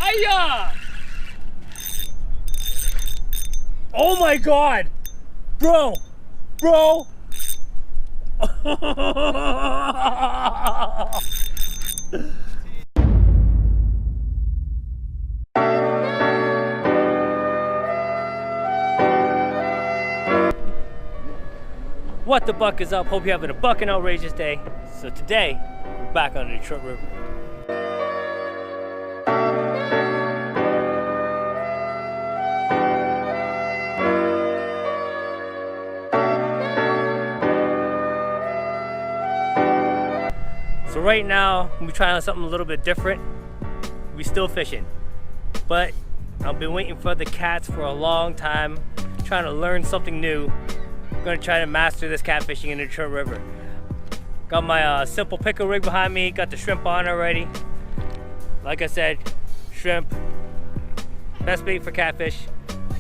Hiya! Oh my God! Bro! Bro! What the buck is up? Hope you're having a bucking outrageous day. So today, we're back on the Detroit River. So right now, we're trying something a little bit different. We're still fishing, but I've been waiting for the cats for a long time, trying to learn something new. I'm gonna try to master this catfishing in the Detroit River. Got my simple pickle rig behind me, got the shrimp on already. Like I said, shrimp, best bait for catfish.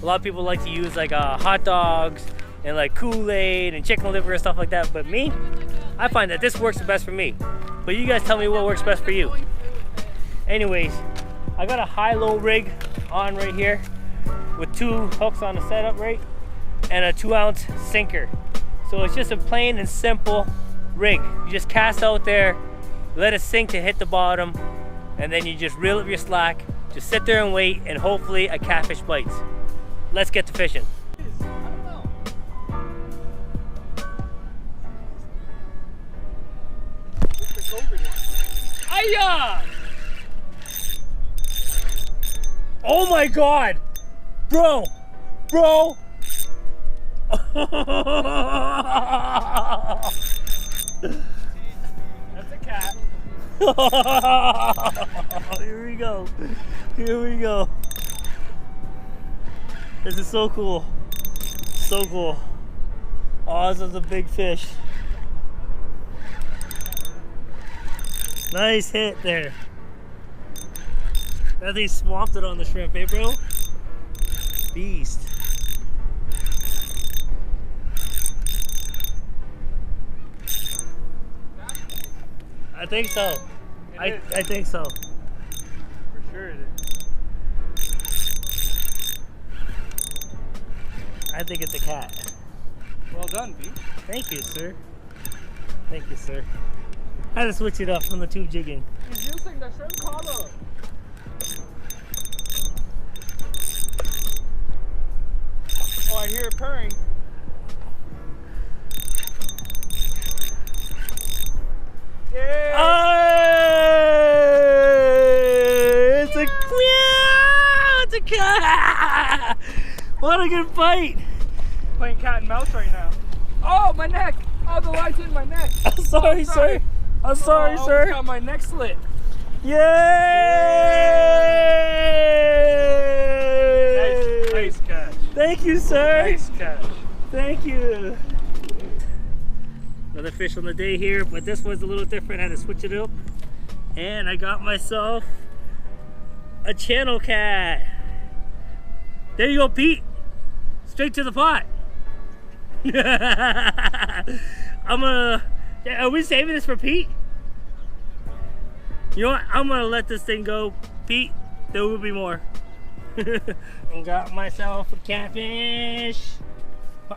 A lot of people like to use like hot dogs and like Kool-Aid and chicken liver and stuff like that, but me, I find that this works the best for me. But you guys tell me what works best for you. Anyways, I got a high-low rig on right here with 2 hooks on the setup right and a 2-ounce sinker. So it's just a plain and simple rig. You just cast out there, let it sink to hit the bottom, and then you just reel up your slack, just sit there and wait, and hopefully a catfish bites. Let's get to fishing. Hiya! Oh my God! Bro! Bro! That's a cat. Here we go. Here we go. This is so cool. So cool. Oh, this is a big fish. Nice hit there. That thing swamped it on the shrimp, eh, bro? Beast. I think so. I think so. For sure it is. I think it's a cat. Well done, B. Thank you, sir. Thank you, sir. I had to switch it up from the tube jigging. He's using the shrimp collar. Oh, I hear it purring. Yeah. Oh, it's a meow! It's a cat! What a good fight! Playing cat and mouse right now. Oh, my neck! Oh, the light's in my neck. I'm sorry, sir. I'm sorry, sir. I got my neck slit. Yay! Nice catch. Thank you, sir. Nice catch. Thank you. Another fish on the day here, but this one's a little different. I had to switch it up. And I got myself a channel cat. There you go, Pete. Straight to the pot. Are we saving this for Pete? You know what? I'm gonna let this thing go. Pete, there will be more. And got myself a catfish.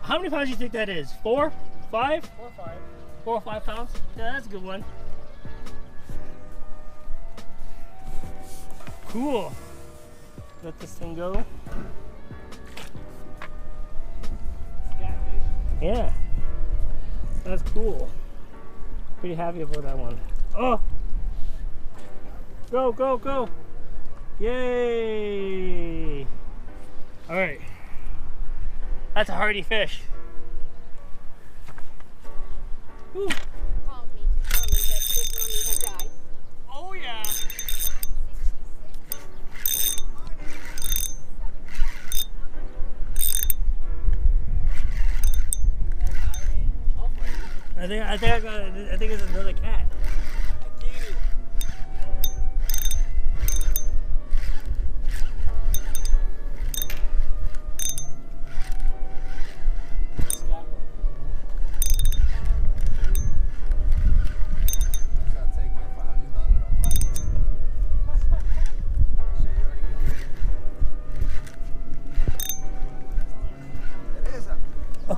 How many pounds do you think that is? 4? 5? 4 or 5. 4 or 5 pounds? Yeah, that's a good one. Cool. Let this thing go. Yeah. That's cool. Pretty happy about that one. Oh! Go, go, go! Yay! Alright. That's a hardy fish. Whew. Called me to tell me that his mommy had died. Oh yeah. I think it's another cat.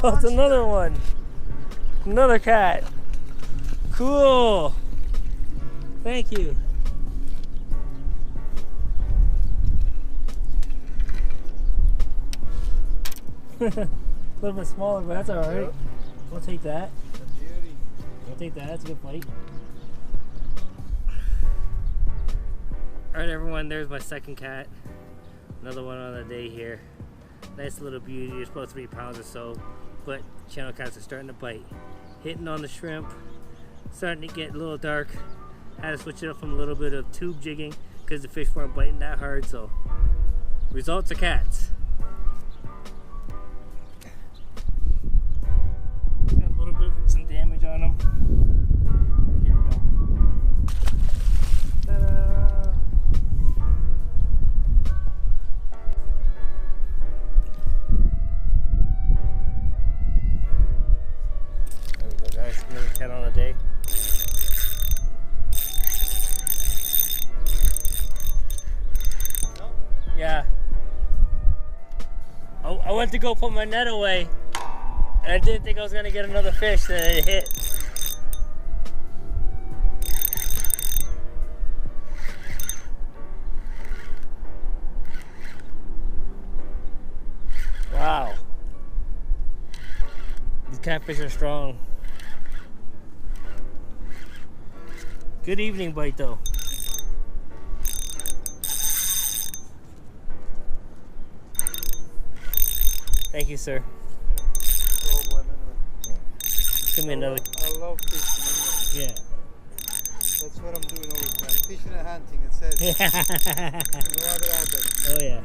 Oh, it's another one. Another cat. Cool. Thank you. A little bit smaller, but that's alright. Yep. We'll take that. Beauty. We'll take that. That's a good fight. Alright, everyone, there's my second cat. Another one on the day here. Nice little beauty. It's about 3 pounds or so. But channel cats are starting to bite. Hitting on the shrimp. Starting to get a little dark. Had to switch it up from a little bit of tube jigging because the fish weren't biting that hard. So, results are cats. Got a little bit of some damage on them. Here we go. Ta-da! There we go, guys. Another cat on a day. Yeah. I went to go put my net away, and I didn't think I was gonna get another fish that it hit. Wow. These catfish are strong. Good evening bite though. Thank you, sir. Give me another. I love fishing. Yeah. That's what I'm doing all the time. Fishing and hunting, it says. No other outlet. Oh yeah.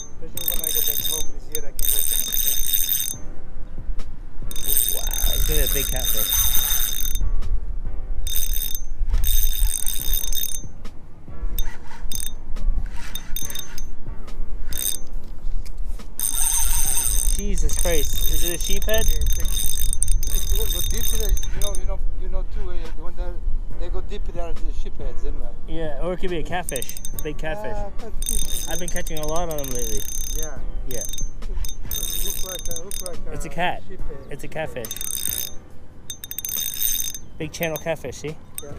Especially when I go back home this year, I can go to another. Wow, it's gonna be a big catfish. Jesus Christ! Is it a sheephead? It's go deep in the, you know too. When they go deep, they are the sheepheads anyway. Yeah, or it could be a catfish, a big catfish. Catfish. I've been catching a lot on them lately. Yeah. Yeah, Look like it's a cat. sheephead. It's a catfish. Big channel catfish. See? Yeah.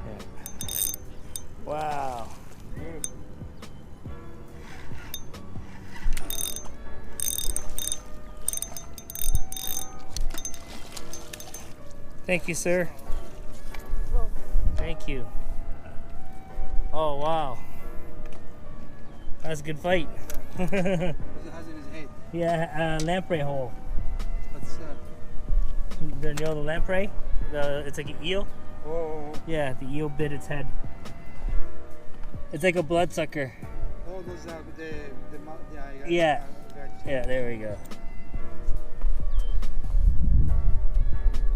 Yeah. Wow. Beautiful. Thank you, sir. Thank you. Oh, wow. That's a good fight. It has in his head. Yeah, lamprey hole. What's that? You know the lamprey? It's like an eel. Oh. Yeah, the eel bit its head. It's like a bloodsucker. Oh, those are the Yeah. Gotcha. Yeah, there we go.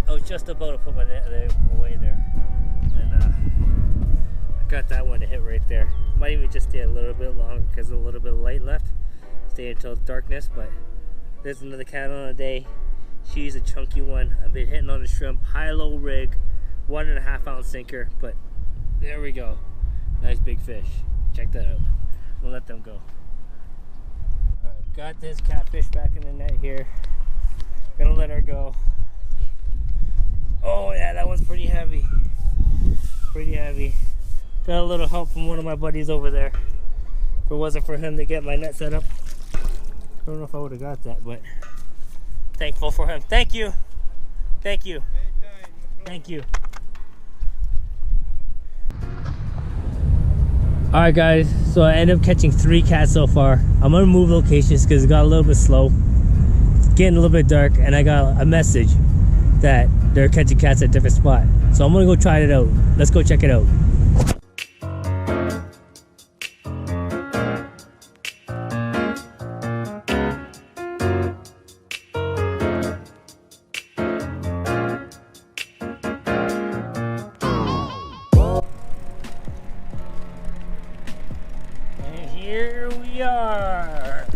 I was just about to put my net away there. And I got that one to hit right there. Might even just stay a little bit longer because a little bit of light left. Stay until darkness, but there's another cat on a day. She's a chunky one. I've been hitting on the shrimp, high-low rig, 1.5 ounce sinker, but there we go. Nice big fish. Check that out. We'll let them go. Alright, got this catfish back in the net here. Gonna let her go. Oh yeah, that one's pretty heavy. Pretty heavy. Got a little help from one of my buddies over there. If it wasn't for him to get my net set up, I don't know if I would have got that, but thankful for him. Thank you. Thank you. Thank you. Alright guys, so I ended up catching 3 cats so far. I'm gonna move locations because it got a little bit slow. It's getting a little bit dark and I got a message that they're catching cats at a different spot. So I'm gonna go try it out. Let's go check it out. And here we are.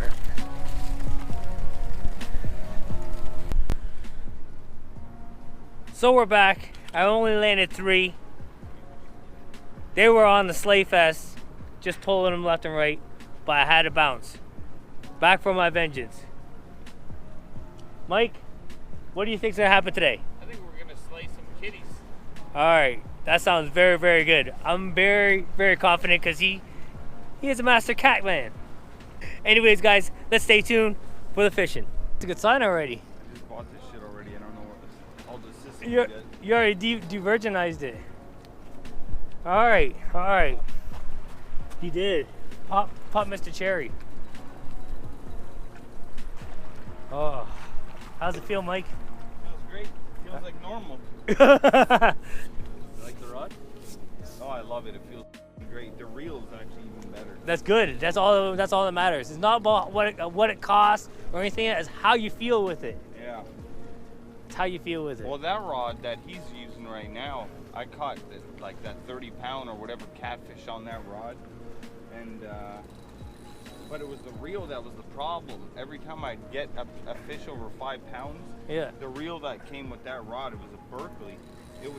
So we're back. I only landed 3. They were on the sleigh fest, just pulling them left and right, but I had to bounce. Back for my vengeance. Mike, what do you think's gonna happen today? I think we're gonna slay some kitties. All right, that sounds very, very good. I'm very, very confident because he is a master cat man. Anyways, guys, let's stay tuned for the fishing. It's a good sign already. I just bought this shit already. I don't know what all the systems You already de-virginized it. All right. He did. Pop Mr. Cherry. Oh, how's it feel, Mike? Feels great. Feels like normal. Like the rod? Oh, I love it. It feels great. The reel is actually even better. That's good. That's all that matters. It's not about what it costs or anything. It's how you feel with it. Yeah. It's how you feel with it. Well, that rod that he's using right now, I caught like that 30-pound or whatever catfish on that rod, and but it was the reel that was the problem. Every time I'd get a fish over 5 pounds, Yeah. the reel that came with that rod, it was a Berkeley. It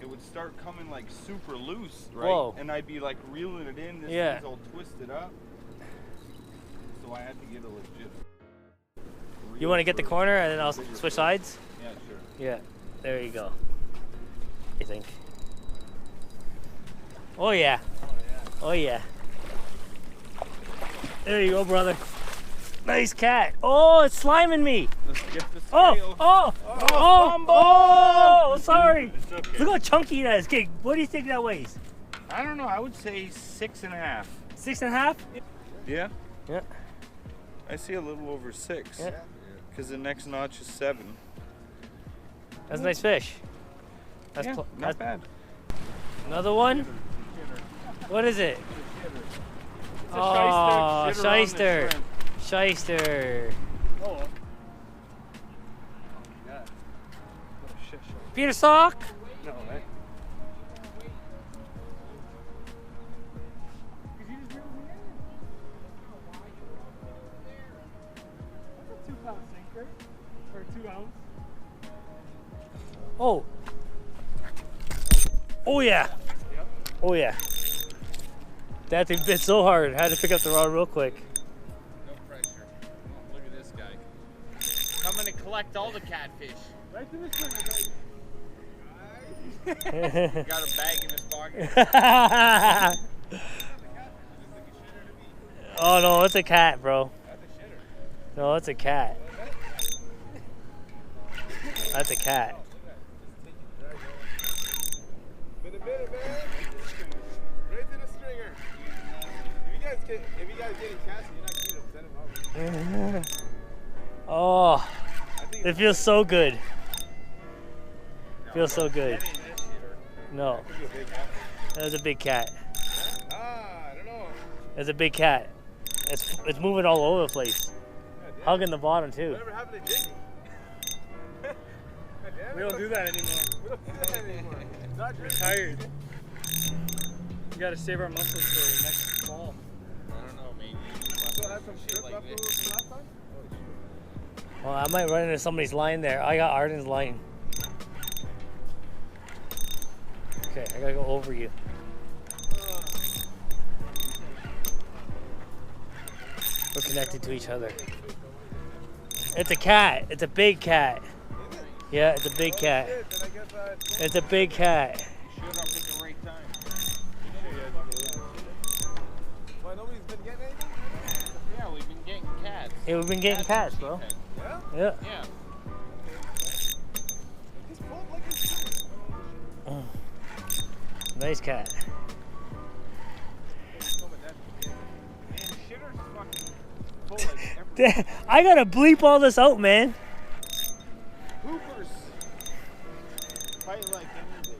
would start coming like super loose, right? Whoa. And I'd be like reeling it in. This Yeah. thing's all twisted up. So I had to get a legit. You want to get the corner and then I'll switch sides? Yeah, sure. Yeah. There you go. I think. Oh yeah. Oh yeah. There you go, brother. Nice cat. Oh, it's sliming me. Let's get the scale. Oh, sorry. It's okay. Look how chunky that is. Okay, what do you think that weighs? I don't know. I would say 6.5. 6.5? Yeah. Yeah. I see a little over 6. Yeah. Because the next notch is 7. That's a nice fish. That's Yeah, not bad. Another one? What is it? It's a Oh, shyster. Shitter on the shyster. shrimp. Shyster. Oh. Yeah. Oh, shit. Peter Sock? No, right? That's a 2-pound sinker, or 2 ounce. Oh. Oh yeah. Oh yeah. That thing bit so hard. I had to pick up the rod real quick. No pressure. Oh, look at this guy. Coming to collect all the catfish. Right to the stringer, Got a bag in his pocket. Oh no, it's a cat, bro. No, it's a cat. That's a cat. Bit a man. Right to the stringer. If you guys getting cats and you're not getting them, send them out. Oh, it feels so good. Feels so good. No, that was a big cat. I don't know. It's a big cat. It's moving all over the place. Hugging the bottom too. Whatever happened to jigging? We don't do that anymore. We don't do that anymore. It's not We're jigging. tired. We gotta save our muscles for next fall. I don't know, man. Still have some strip left over from last time? Well, I might run into somebody's line there. I got Arden's line. Okay, I gotta go over you. We're connected to each other. It's a cat. It's a big cat. Yeah, it's a big cat. Then I guess It's a big cat. Showed up at the right time. why nobody's been getting anything? Yeah, we've been getting cats. Hey, we've been getting cats, bro. Yeah? Yeah. Yeah. Just pull up like it's Nice cat. Man, shitter's fucking full like every I gotta bleep all this out, man. hoopers. Fight like anything.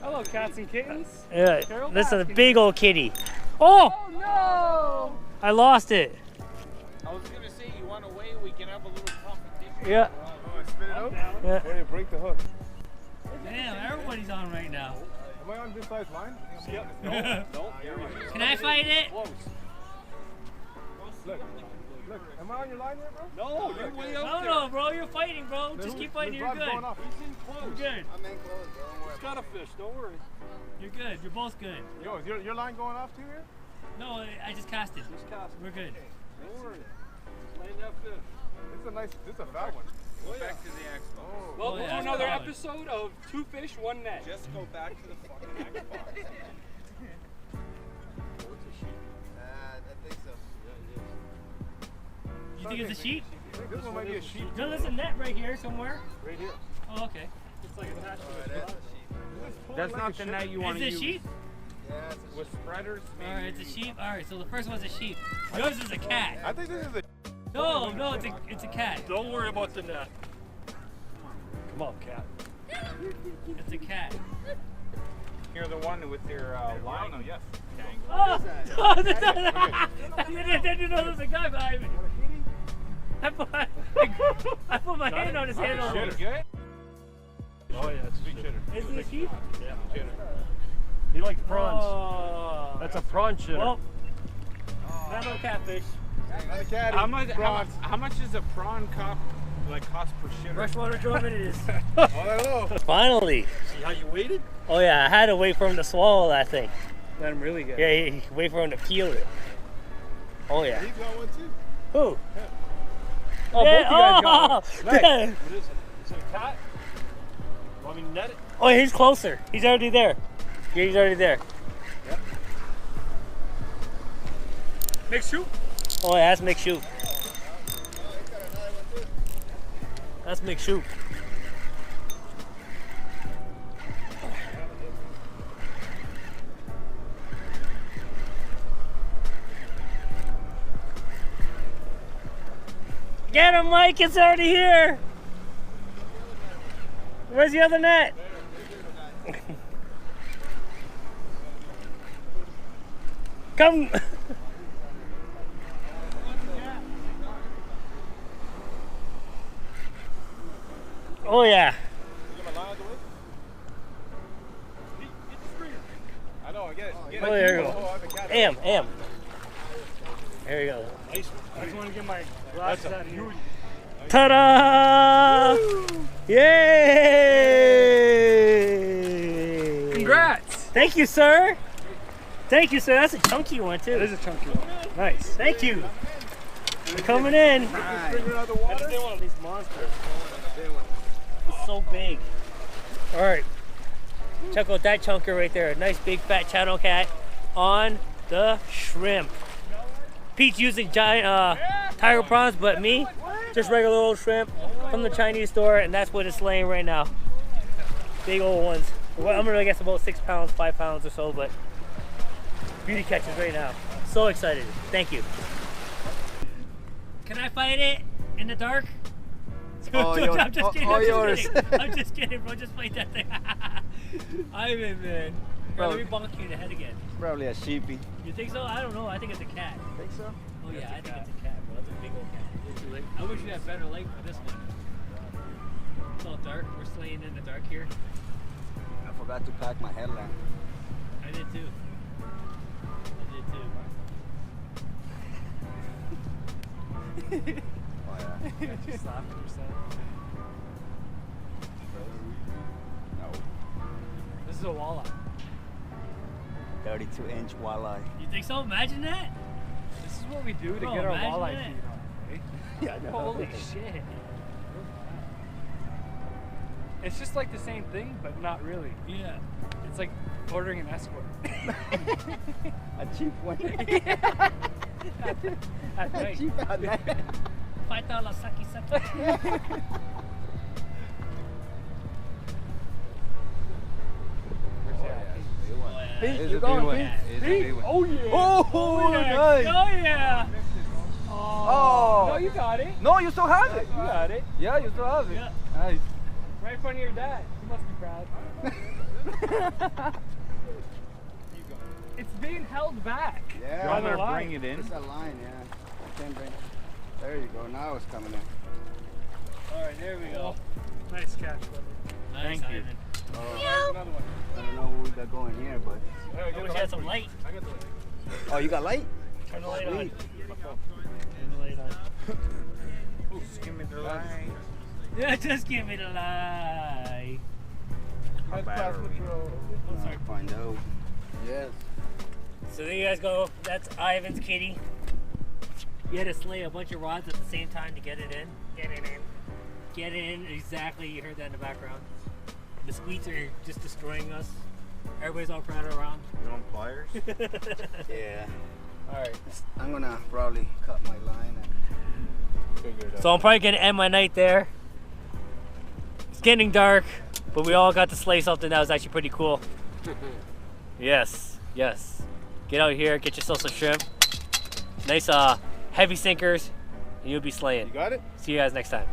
Hello, cats and kittens. Yeah, Carol this is a Baskin. big old kitty. Oh, Oh no! I lost it. I was gonna say, you want to weigh? We can have a little competition. Yeah. Oh, I spit it out? Yeah. Before you break the hook. Damn, everybody's on right now. Am I on this side's line? Yep. No. Can I fight it? Look. Look. Am I on your line here, bro? No, you're way No, out no, bro, you're fighting, bro. Just keep fighting. This You're rod's good. going off. He's in close. You're good. I'm in close, bro. Don't worry He's got a fish, don't worry. You're good. You're both good. Yo, is your line going off too here? No, I just cast it. Just cast. We're good. Don't worry. It's a nice, this is a fat one. Go back to the expo. Welcome yeah, to another that's episode of 2 Fish, 1 Net. Just go back to the fucking Xbox. I think so. You think it's a sheep? I think this one might be a sheep. No, there's a net right here somewhere. Right here. Oh, okay. It's like attached to the That's not the net you want Is to it a use. sheep? Yeah, it's a With spreaders, maybe. Alright, it's a sheep. Alright, so the first one's a sheep. Yours is a cat. I think this is a. No, no, it's a cat. Don't worry about the net. Come on, cat. It's a cat. You're the one with your line. No, yes. Oh! I didn't know there was a guy behind me. I put my hand on his handle. Shitter. Good? Oh yeah, it's a big shitter. Is it a sheep? Yeah, shitter. He likes prawns. Oh. That's a prawn shitter. Well, not no catfish. Not a caddy. How much is a prawn cost per shitter? Freshwater German it is. Oh, hello. Finally. See how you waited? Oh yeah, I had to wait for him to swallow that thing. Let him really get Yeah, wait for him to peel it. Oh yeah. He's got one too. Who? Oh, Yeah, both you guys got one. Nice. What is it? Is it a cat? Want me to net it? Oh, he's closer. He's already there. Yeah, he's already there. Next shoot. Oh yeah, that's McShoot. That's McShoot. Get him, Mike! It's already here! Where's the other net? Come! Oh yeah. I know, I get it. Get Oh, it. there you go. Oh, I have a cat. Am. There you go. Nice one. I just want to get my glasses out of here. Ta-da! Yay! Congrats! Thank you, sir. Thank you, sir. That's a chunky one too. It is a chunky one. Nice. Thank you. You're coming in. Finger out of the I water. just didn't want these monsters. It's so big. All right. Check out that chunker right there. A nice big fat channel cat on the shrimp. Pete's using giant tiger prawns, but me, just regular old shrimp from the Chinese store, and that's what it's laying right now. Big old ones. Well, I'm gonna guess about 6 pounds, 5 pounds or so, but beauty catches right now. So excited. Thank you. Can I fight it in the dark? Oh, yours. I'm just kidding. Oh, I'm just yours. kidding. I'm just kidding, bro. Just fight that thing. I'm in, man. Bro, let me bonk you in the head again. Probably a sheepy. You think so? I don't know. I think it's a cat. Think so? Oh yeah, I think it's a cat, bro. That's a big old cat. I wish we had better light for this one. It's all dark. We're slaying in the dark here. I forgot to pack my headlamp. I did too. Oh yeah. Just laughing yourself. No. This is a walleye. 32-inch walleye. You think so? Imagine that. This is what we do to Bro, get our imagine walleye that. feed on, right? Yeah, I know. Holy shit. It's just like the same thing, but not really. Yeah. It's like ordering an escort. A cheap one. At night. Cheap at night. $5 saki saki. Pete, It's you a big going, one. Pete? It's a big one. Oh yeah. Oh, nice. Oh yeah. Oh. No, you got it. No, you still have it. You got it. Yeah, you still have it. Yeah. Nice. Right in front of your dad. You must be proud. It's being held back. Yeah. You're on the line. Bring it in. It's a line, yeah. I can't bring. There you go. Now it's coming in. All right, there we go. Nice catch, brother. Nice, Thank you. Ivan. Another one. I don't know what we got going here, but. I wish I had some light. I got the light. Oh, you got light? Turn the light on. Sweet. Turn the light on. Just give me the line. Yeah, just give me the light. My battery. Oh, sorry. Find out. Yes. So there you guys go. That's Ivan's kitty. You had to slay a bunch of rods at the same time to get it in. Get it in. Get it in. Exactly. You heard that in the background. The squeaks are just destroying us. Everybody's all proud around. You want pliers? Yeah. All right. I'm gonna probably cut my line and Figure it out. So I'm probably gonna end my night there. It's getting dark, but we all got to slay something that was actually pretty cool. Yes, yes. Get out here, get yourself some shrimp. Nice heavy sinkers, and you'll be slaying. You got it? See you guys next time.